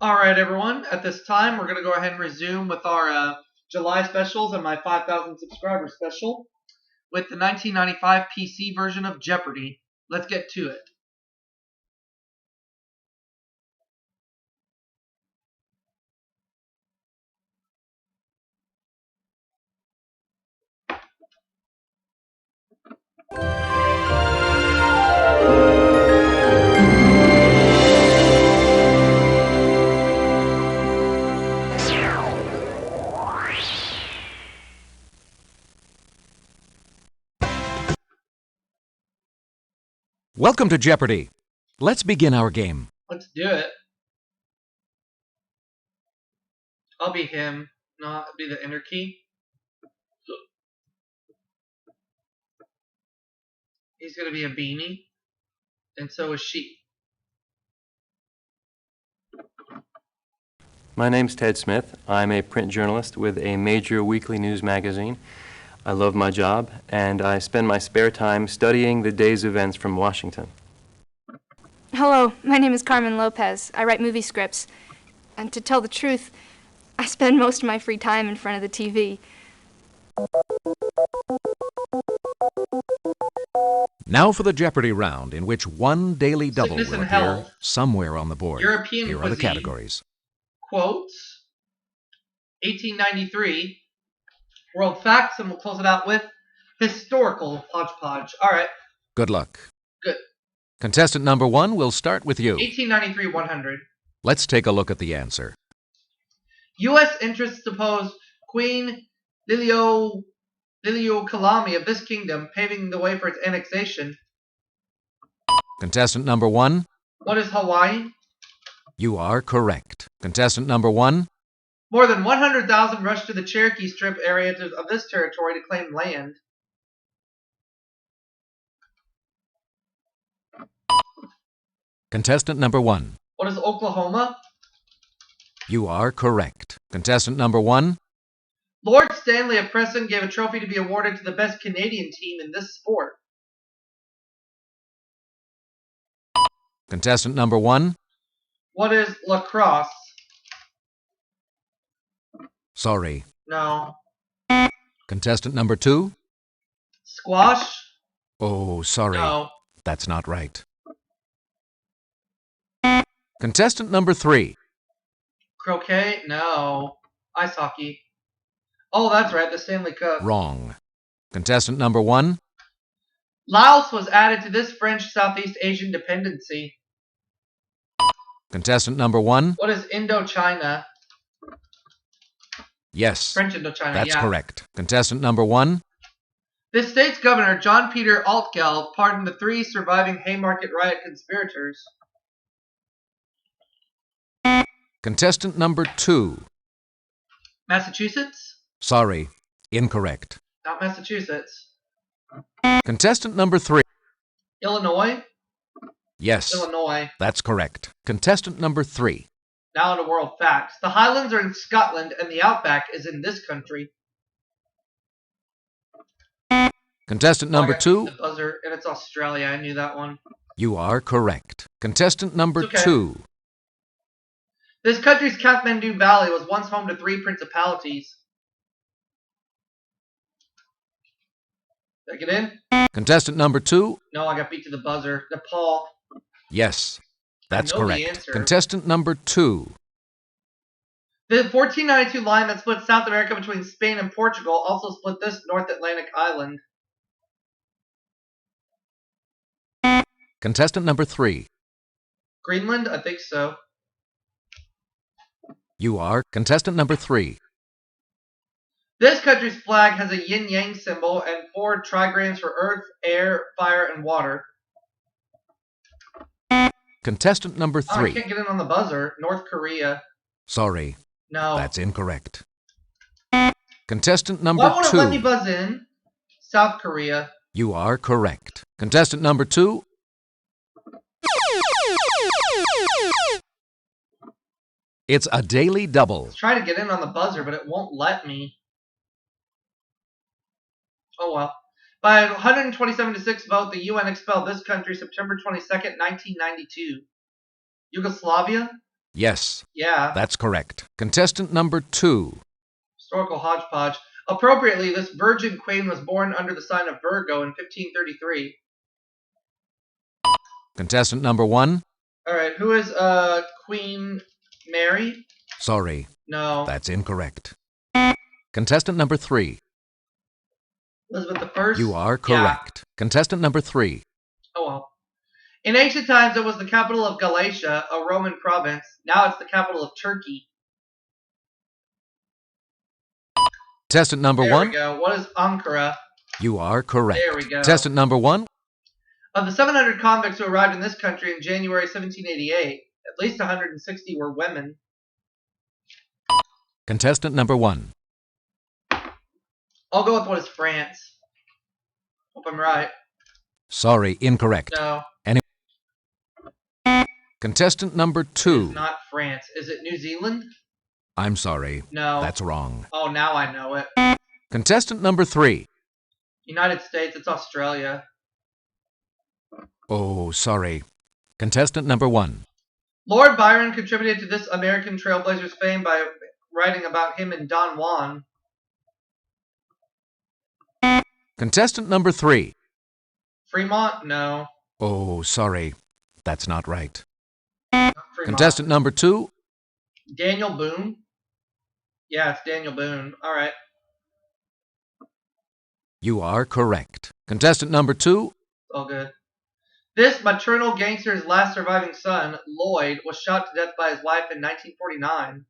All right, everyone. At this time, we're going to go ahead and resume with our July specials and my 5,000 subscriber special with the 1995 PC version of Jeopardy. Let's get to it. Welcome to Jeopardy! Let's begin our game. Let's do it. I'll be him, not be the enter key. He's going to be a beanie, and so is she. My name's Ted Smith. I'm a print journalist with a major weekly news magazine. I love my job, and I spend my spare time studying the day's events from Washington. Hello, my name is Carmen Lopez. I write movie scripts. And to tell the truth, I spend most of my free time in front of the TV. Now for the Jeopardy round, in which one daily double Sickness will and appear health. somewhere on the board. European Here are the cuisine. categories. Quotes. 1893. World facts, and we'll close it out with historical hodgepodge. All right. Good luck. Good. Contestant number 1 will start with you. 1893 100. Let's take a look at the answer. U.S. interests oppose Queen Liliuokalani of this kingdom, paving the way for its annexation. Contestant number 1, What is Hawaii? you are correct. Contestant number 1, More than 100,000 rushed to the Cherokee Strip area of this territory to claim land. contestant number 1, What is Oklahoma? you are correct. Contestant number 1, Lord Stanley of Preston gave a trophy to be awarded to the best Canadian team in this sport. contestant number 1, What is lacrosse? sorry. No. Contestant number 2, Squash? oh, sorry. No. That's not right. Contestant number 3, Croquet? No. Ice hockey. Oh, that's right, the Stanley Cup. wrong. Contestant number 1, Laos was added to this French Southeast Asian dependency. contestant number 1, What is Indochina? yes, French Indochina, that's yeah. correct. Contestant number 1, This state's governor, John Peter Altgeld, pardoned the 3 surviving Haymarket riot conspirators. contestant number 2, Massachusetts? sorry, incorrect. Not Massachusetts. Contestant number 3, Illinois? yes, Illinois. that's correct. Contestant number 3, Now to world facts. The Highlands are in Scotland and the Outback is in this country. contestant number I got 2, the buzzer, and it's Australia. I knew that one. you are correct. Contestant number It's okay. 2, This country's Kathmandu Valley was once home to 3 principalities. Did I get in? contestant number 2, No, I got beat to the buzzer. Nepal. yes, that's I know the correct. answer. Contestant number 2, The 1492 line that split South America between Spain and Portugal also split this North Atlantic island. contestant number 3, Greenland? I think so. you are contestant number 3, This country's flag has a yin-yang symbol and 4 trigrams for earth, air, fire, and water. contestant number Oh, I 3, can't get in on the buzzer. North Korea. sorry, No. that's incorrect. Contestant Why number won't it let me 2, buzz in? South Korea. you are correct. Contestant number 2, it's a daily double. Let's try to get in on the buzzer, but it won't let me. Oh well. By 127 to 6 vote, the UN expelled this country September 22nd, 1992. Yugoslavia? Yes, Yeah. that's correct. Contestant number 2. Historical hodgepodge. Appropriately, this virgin queen was born under the sign of Virgo in 1533. Contestant number 1. All right, who is Queen Mary? Sorry, No. that's incorrect. Contestant number 3. Elizabeth I? You are Yeah. correct. Contestant number 3. Oh well. In ancient times, it was the capital of Galatia, a Roman province. Now it's the capital of Turkey. Contestant number There 1. we go. What is Ankara? You are correct. There we go. Contestant number 1. Of the 700 convicts who arrived in this country in January 1788, at least 160 were women. Contestant number 1. I'll go with what is France. Hope I'm right. Sorry, incorrect. No, Contestant number 2. it's not France. Is it New Zealand? I'm sorry. No. That's wrong. Oh, now I know it. Contestant number 3. United States, it's Australia. Oh, sorry. Contestant number 1. Lord Byron contributed to this American trailblazer's fame by writing about him in Don Juan. Contestant number 3. Fremont? No. Oh, sorry. That's not right. Not Fremont. Contestant number 2. Daniel Boone? Yeah, it's Daniel Boone. All right. You are correct. Contestant number 2. All good. This maternal gangster's last surviving son, Lloyd, was shot to death by his wife in 1949.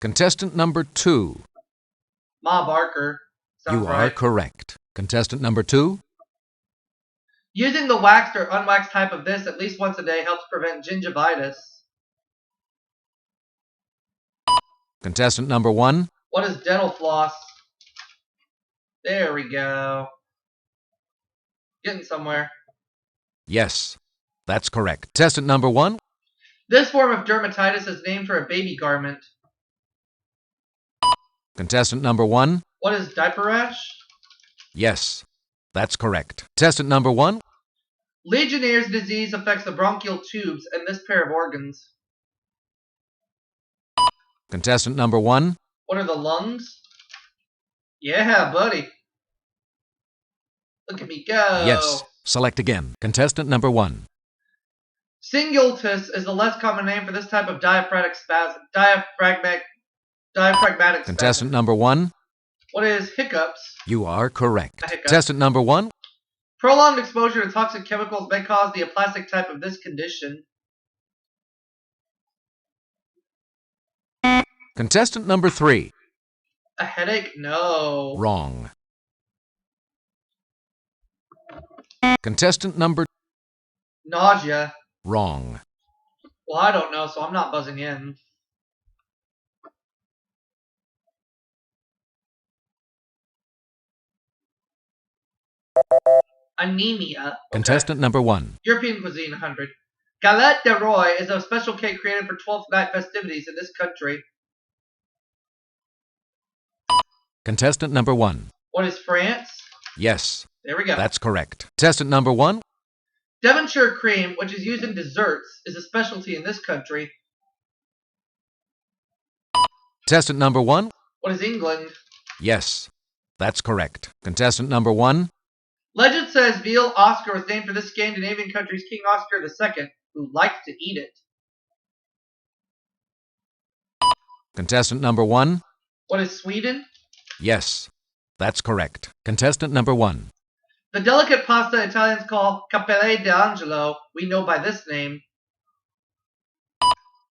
Contestant number 2. Ma Barker. Sounds You are right. correct. Contestant number 2. Using the waxed or unwaxed type of this at least once a day helps prevent gingivitis. Contestant number 1. What is dental floss? There we go. Getting somewhere. Yes, that's correct. Contestant number 1. This form of dermatitis is named for a baby garment. Contestant number 1. What is diaper rash? Yes, that's correct. Contestant number 1. Legionnaire's disease affects the bronchial tubes and this pair of organs. Contestant number 1. What are the lungs? Yeah, buddy. Look at me go. Yes, select again. Contestant number 1. Singultus is the less common name for this type of diaphragmatic spasm. Diaphragmatic Contestant spasm. number 1. What is hiccups? You are correct. A hiccup. Contestant number 1. Prolonged exposure to toxic chemicals may cause the aplastic type of this condition. Contestant number 3. A headache? No. Wrong. Contestant number Nausea? wrong. Well, I don't know, so I'm not buzzing in. Anemia. Okay. Contestant number 1. European cuisine, 100. Galette de Roy is a special cake created for 12th night festivities in this country. Contestant number 1. What is France? Yes, There we go. that's correct. Contestant number 1. Devonshire cream, which is used in desserts, is a specialty in this country. Contestant number 1. What is England? Yes, that's correct. Contestant number 1. Legend says veal Oscar was named for this Scandinavian country's King Oscar II, who liked to eat it. Contestant number 1. What is Sweden? Yes, that's correct. Contestant number 1. The delicate pasta Italians call Capelle d'Angelo, we know by this name.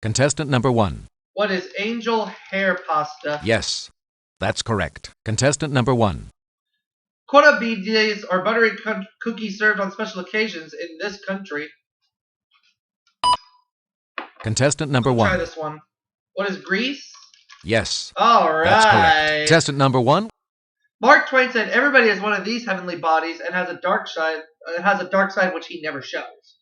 Contestant number 1. What is angel hair pasta? Yes, that's correct. Contestant number 1. Corabidis are buttery cookies served on special occasions in this country. Contestant number Try 1. this one. What is Greece? Yes, All right. that's correct. Contestant number 1. Mark Twain said everybody has one of these heavenly bodies and has a dark side. Which he never shows.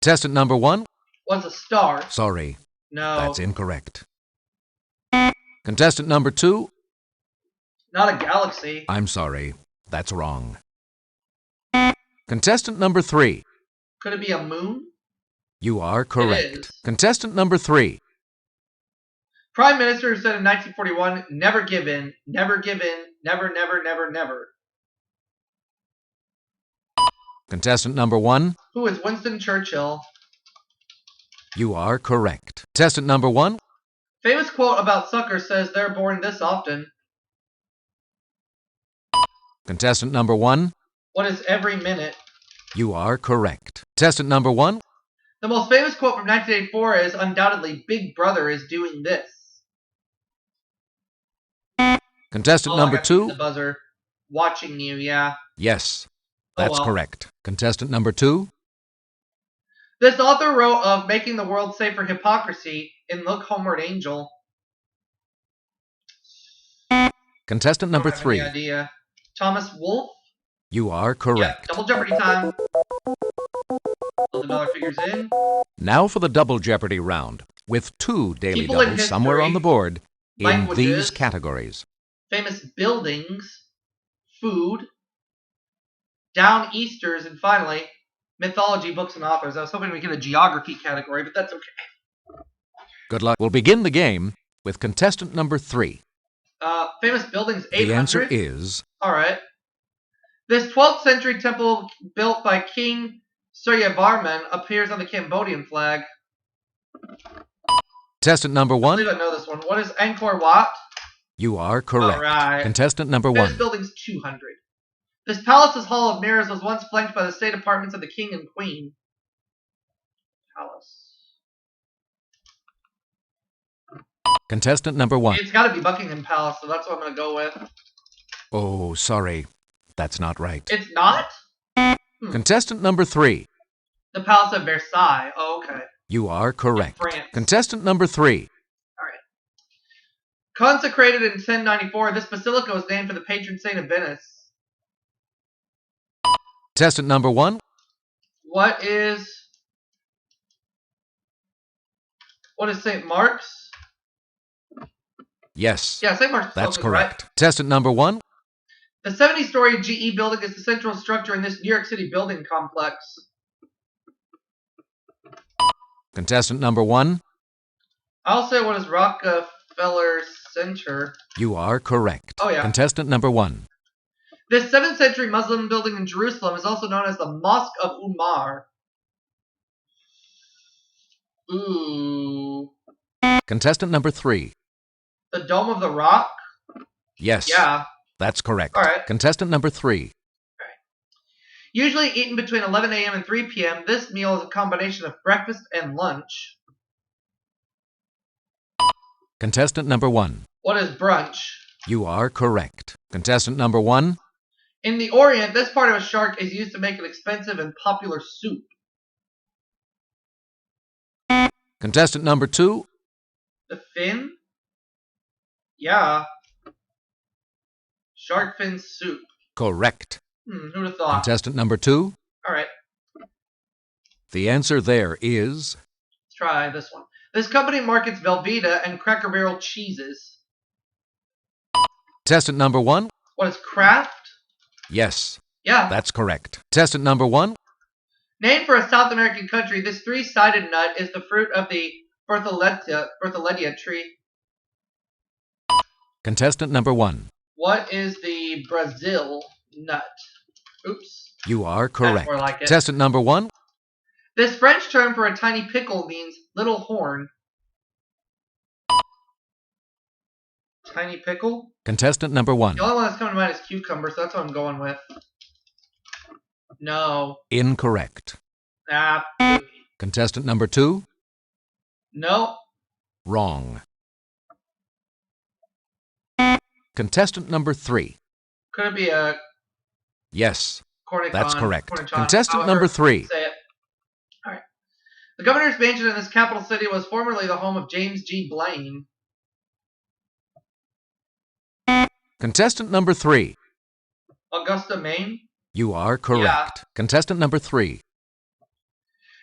Contestant number 1. What's a star? Sorry, No. that's incorrect. Contestant number 2. Not a galaxy. I'm sorry, that's wrong. Contestant number 3. Could it be a moon? You are It correct. is. Contestant number 3. Prime Minister who said in 1941, never give in, never give in, never, never, never, never. Contestant number 1. Who is Winston Churchill? You are correct. Contestant number 1. Famous quote about suckers says they're born this often. Contestant number 1. What is every minute? You are correct. Contestant number 1. The most famous quote from 1984 is undoubtedly, Big Brother is doing this. Contestant I number got to use 2. the buzzer. Watching you, yeah. Yes, Oh, that's well. correct. Contestant number 2. This author wrote of making the world safe for hypocrisy in Look Homeward Angel. Contestant number I don't have any 3. idea. Thomas Wolfe? You are Yeah, correct. double Jeopardy time. All the dollar figures in. Now for the double Jeopardy round, with 2 daily People in doubles somewhere on the history, board in languages, these categories. famous buildings, food, down Easters, and finally, mythology, books, and authors. I was hoping we get a geography category, but that's okay. Good luck. We'll begin the game with contestant number 3. Famous buildings, 800. The answer is All right. This 12th century temple built by King Suryavarman appears on the Cambodian flag. contestant number I 1. believe I know this one. What is Angkor Wat? You are correct. All right. Contestant number This 1. building's 200. This palace's Hall of Mirrors was once flanked by the state apartments of the king and queen. Palace. Contestant number 1. It's got to be Buckingham Palace, so that's what I'm going to go with. Oh, sorry. That's not right. It's not? Contestant number 3. The Palace of Versailles. Oh, okay. You are correct. France. Contestant number 3. All right. Consecrated in 1094, this basilica was named for the patron saint of Venice. Contestant number 1. What is St. Mark's? Yes, Yeah, St. Mark's. that's Basilica, right? correct. Contestant number 1. The 70-story GE building is the central structure in this New York City building complex. Contestant number 1. I'll say what is Rockefeller Center. You are correct. Oh, yeah. Contestant number 1. This 7th century Muslim building in Jerusalem is also known as the Mosque of Umar. Ooh. Contestant number 3. The Dome of the Rock? Yes, Yeah. that's correct. All right. Contestant number 3. Usually eaten between 11 a.m. and 3 p.m., this meal is a combination of breakfast and lunch. Contestant number 1. What is brunch? You are correct. Contestant number 1. In the Orient, this part of a shark is used to make an expensive and popular soup. Contestant number 2. The fin? Yeah. Shark fin soup. Correct. Who'd have thought? Contestant number 2. All right, The answer there is let's try this one. This company markets Velveeta and Cracker Barrel cheeses. contestant number 1. What is Kraft? Yes, Yeah. that's correct. Contestant number 1. Named for a South American country, this three-sided nut is the fruit of the Bertholletia tree. Contestant number 1. What is the Brazil nut? Oops. You are correct. more like it. Contestant number 1. This French term for a tiny pickle means little horn. Tiny pickle? Contestant number 1. The only one that's coming to mind is cucumber, so that's what I'm going with. No. Incorrect. Ah. Contestant number 2. No. Wrong. Contestant number 3. Could it be a Yes, cornicon? that's correct. Cornichon, Contestant however number 3. Say it. All right. The governor's mansion in this capital city was formerly the home of James G. Blaine. Contestant number 3. Augusta, Maine. You are correct. Contestant number 3.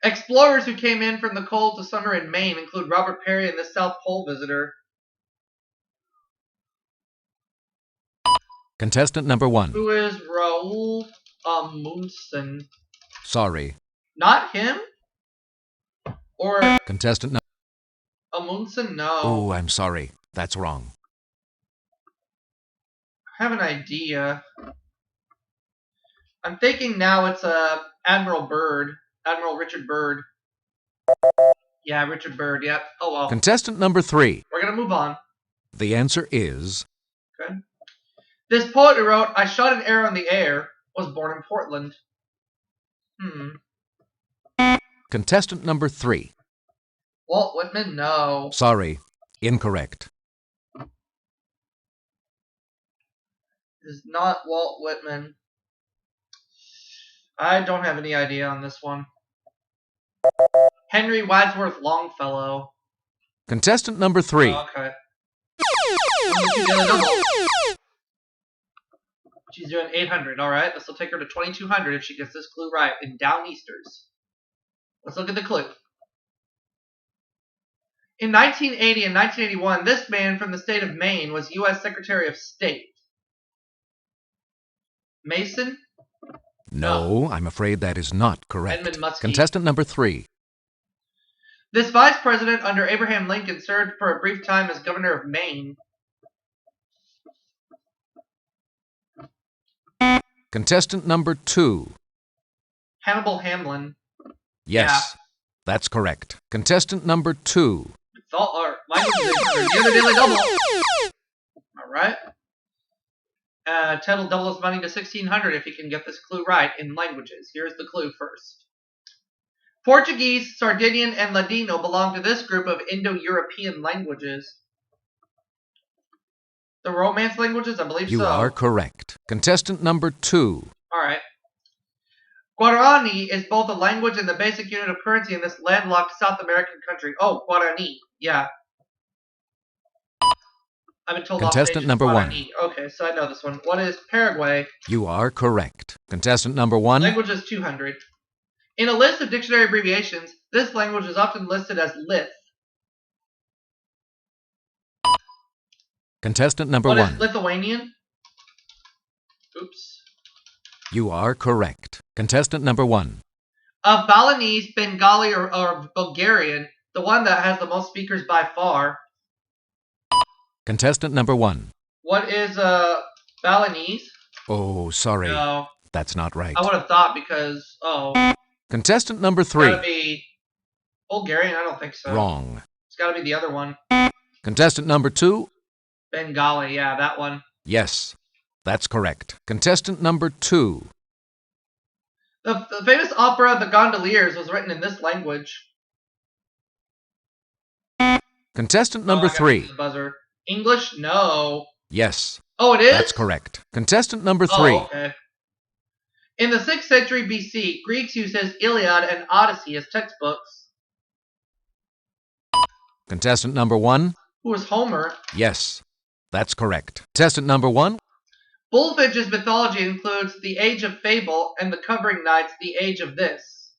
Explorers who came in from the cold to summer in Maine include Robert Perry and the South Pole Visitor. Contestant number 1. Who is Raoul Amundsen? Sorry, Not him? Or Contestant Amundsen? No. Oh, I'm sorry. That's wrong. I have an idea. I'm thinking now it's Admiral Byrd. Admiral Richard Byrd. Yeah, Richard Byrd, yep. Oh well. Contestant number 3. We're gonna move on. The answer is Okay. This poet who wrote, I shot an arrow in the air, was born in Portland. contestant number 3. Walt Whitman? No. Sorry, incorrect. This is not Walt Whitman. I don't have any idea on this one. Henry Wadsworth Longfellow. Contestant number 3. Oh, okay. She's doing a double. She's doing 800. All right, this will take her to 2200 if she gets this clue right in Downeasters. Let's look at the clue. In 1980 and 1981, this man from the state of Maine was U.S. Secretary of State. Mason? No, I'm afraid that is not correct. Edmund Muskie. Contestant number 3. This vice president under Abraham Lincoln served for a brief time as governor of Maine. Contestant number 2. Hannibal Hamlin. Yes, that's correct. Contestant number 2. It's all our language is the other daily double. All right. Ted will double his money to 1600 if he can get this clue right in languages. Here's the clue first. Portuguese, Sardinian, and Ladino belong to this group of Indo-European languages. The Romance languages, I believe You so. are correct. Contestant number 2. All right. Guarani is both a language and the basic unit of currency in this landlocked South American country. Oh, Guarani. Yeah. I've been told Contestant number 1. Okay, so I know this one. What is Paraguay? You are correct. Contestant number 1. Language is 200. In a list of dictionary abbreviations, this language is often listed as Lith. Contestant number What 1. is Lithuanian? Oops. You are correct. Contestant number 1. Of Balinese, Bengali, or Bulgarian, the one that has the most speakers by far. Contestant number 1. What is Balinese? Oh, sorry. No. That's not right. I would have thought because, Contestant number it's 3. gotta be Bulgarian. I don't think so. Wrong. It's gotta be the other one. Contestant number 2. Bengali, yeah, that one. Yes, that's correct. Contestant number 2. The famous opera The Gondoliers was written in this language. Contestant number I gotta 3. use the buzzer. English? No. Yes, Oh, it is? that's correct. Contestant number 3. Oh, okay. In the 6th century BC, Greeks used his Iliad and Odyssey as textbooks. Contestant number 1. Who was Homer? Yes, that's correct. Contestant number 1. Bullfinch's mythology includes the Age of Fable and the Covering Knights, the Age of This.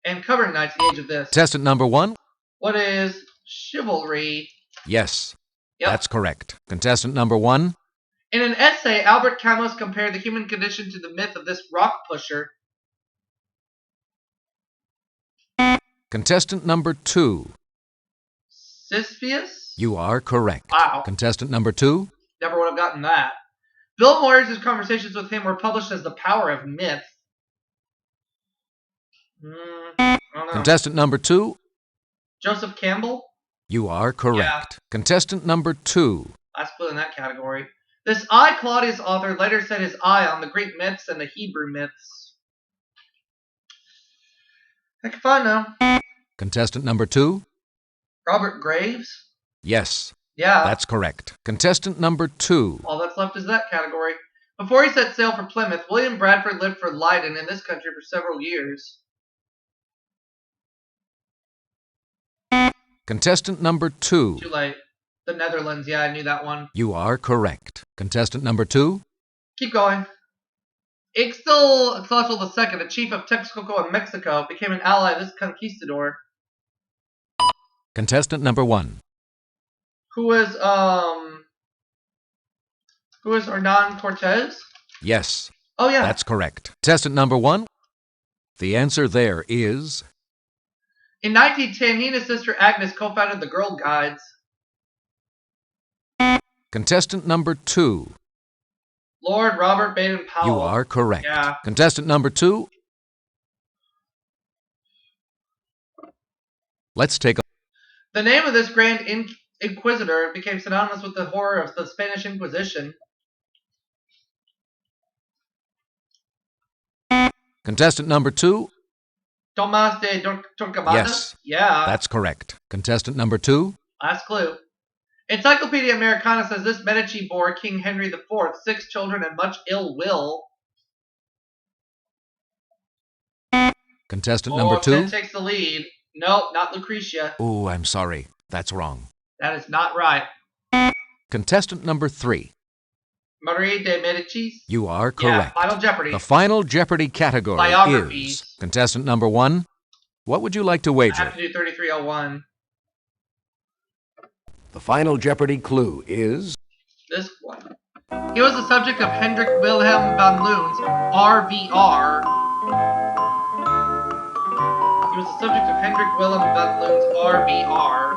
And Covering Knights, the Age of This. Contestant number 1. What is chivalry? Yes, Yep. that's correct. Contestant number 1. In an essay, Albert Camus compared the human condition to the myth of this rock pusher. Contestant number 2. Sisyphus? You are correct. Wow. Contestant number 2. Never would have gotten that. Bill Moyers' conversations with him were published as The Power of Myth. I don't know. Contestant number 2. Joseph Campbell? You are correct. Contestant number 2. Last clue in that category. This I. Claudius author later set his eye on the Greek myths and the Hebrew myths. Heck if I know. Contestant number 2. Robert Graves? Yes, Yeah. that's correct. Contestant number 2. All that's left is that category. Before he set sail for Plymouth, William Bradford lived for Leiden in this country for several years. Contestant number 2. Too late. The Netherlands, yeah, I knew that one. You are correct. Contestant number 2. Keep going. Ixtli II, the chief of Texcoco in Mexico, became an ally of this conquistador. Contestant number 1. Who is Hernan Cortez? Yes, Oh yeah. that's correct. Contestant number 1. The answer there is In 1910, he and his sister Agnes co-founded the Girl Guides. contestant number 2. Lord Robert Baden-Powell. You are correct. Yeah. Contestant number 2. Let's take a... The name of this Grand Inquisitor became synonymous with the horror of the Spanish Inquisition. Contestant number 2. Tomás de Torquemada? Yes. Yeah. That's correct. Contestant number 2. Last clue. Encyclopedia Americana says this Medici bore King Henry IV 6 children and much ill will. Contestant number 2. Ted takes the lead. Nope, not Lucretia. Oh, I'm sorry. That's wrong. That is not right. Contestant number 3. Marie de Medici? You are correct. Yeah, Final Jeopardy. The Final Jeopardy category Biographies. is contestant number 1. What would you like to wager? I have to do 3301. The Final Jeopardy clue is This one. He was the subject of Hendrik Wilhelm van Loon's RVR. He was the subject of Hendrik Willem van Loon's RVR.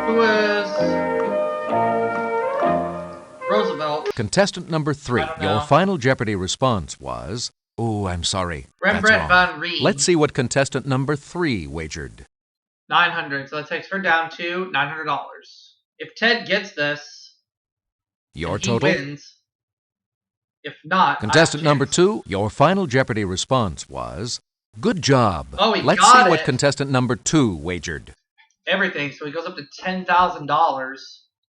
Who is Roosevelt? contestant number 3. I don't know. Your Final Jeopardy response was, oh, I'm sorry. Rembrandt That's wrong. van Rijn. Let's see what contestant number 3 wagered. 900. So that takes her down to $900. If Ted gets this, Your he total? wins. If not, Contestant I have a number chance. 2, your Final Jeopardy response was, good job. Oh, he Let's got see what it. contestant number 2 wagered. Everything. So he goes up to $10,000.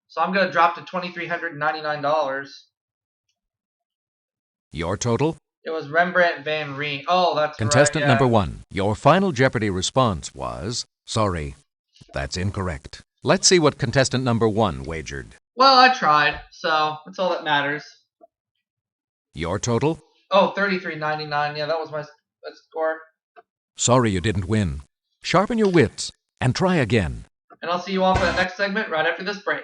So I'm going to drop to $2,399. Your total? It was Rembrandt van Rijn. Oh, that's Contestant right. number 1, your Final Jeopardy response was, sorry, that's incorrect. Let's see what contestant number 1 wagered. Well, I tried, so that's all that matters. Your total? Oh, $33.99. Yeah, that was my score. Sorry you didn't win. Sharpen your wits and try again. And I'll see you all for the next segment right after this break.